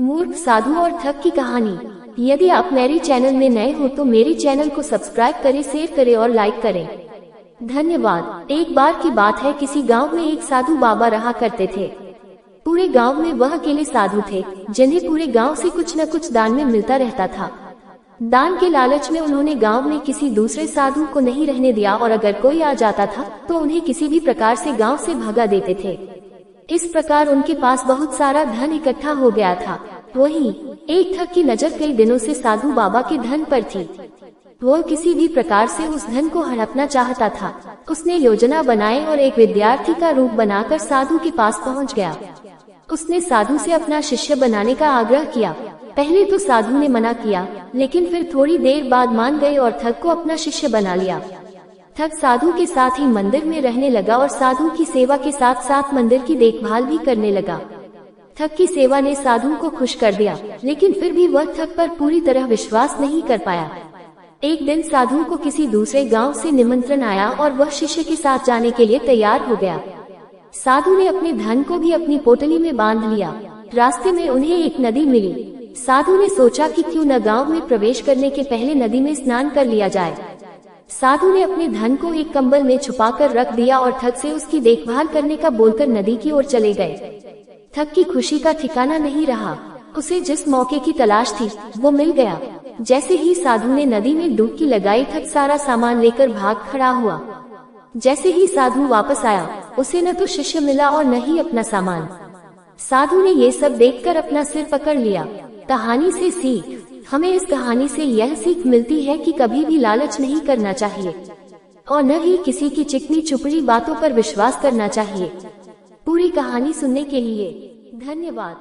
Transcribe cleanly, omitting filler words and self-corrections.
मूर्ख साधु और ठग की कहानी। यदि आप मेरे चैनल में नए हो तो मेरे चैनल को सब्सक्राइब करें, शेयर करें और लाइक करें। धन्यवाद। एक बार की बात है, किसी गांव में एक साधु बाबा रहा करते थे। पूरे गांव में वह अकेले साधु थे जिन्हें पूरे गांव से कुछ न कुछ दान में मिलता रहता था। दान के लालच में उन्होंने गांव में किसी दूसरे साधु को नहीं रहने दिया और अगर कोई आ जाता था तो उन्हें किसी भी प्रकार से गांव से भगा देते थे। इस प्रकार उनके पास बहुत सारा धन इकट्ठा हो गया था। वहीं एक ठग की नजर कई दिनों से साधु बाबा के धन पर थी। वो किसी भी प्रकार से उस धन को हड़पना चाहता था। उसने योजना बनाई और एक विद्यार्थी का रूप बनाकर साधु के पास पहुंच गया। उसने साधु से अपना शिष्य बनाने का आग्रह किया। पहले तो साधु ने मना किया, लेकिन फिर थोड़ी देर बाद मान गए और ठग को अपना शिष्य बना लिया। ठग साधु के साथ ही मंदिर में रहने लगा और साधु की सेवा के साथ साथ मंदिर की देखभाल भी करने लगा। ठग की सेवा ने साधु को खुश कर दिया, लेकिन फिर भी वह ठग पर पूरी तरह विश्वास नहीं कर पाया। एक दिन साधु को किसी दूसरे गांव से निमंत्रण आया और वह शिष्य के साथ जाने के लिए तैयार हो गया। साधु ने अपने धन को भी अपनी पोटली में बांध लिया। रास्ते में उन्हें एक नदी मिली। साधु ने सोचा कि क्यों न गांव में प्रवेश करने के पहले नदी में स्नान कर लिया जाए। साधु ने अपने धन को एक कंबल में छुपाकर रख दिया और ठग से उसकी देखभाल करने का बोलकर नदी की ओर चले गए। ठग की खुशी का ठिकाना नहीं रहा। उसे जिस मौके की तलाश थी वो मिल गया। जैसे ही साधु ने नदी में डुबकी लगाई, ठग सारा सामान लेकर भाग खड़ा हुआ। जैसे ही साधु वापस आया, उसे न तो शिष्य मिला और न ही अपना सामान। साधु ने ये सब देखकर अपना सिर पकड़ लिया। कहानी से सीख। हमें इस कहानी से यह सीख मिलती है कि कभी भी लालच नहीं करना चाहिए और न ही किसी की चिकनी चुपड़ी बातों पर विश्वास करना चाहिए। पूरी कहानी सुनने के लिए धन्यवाद।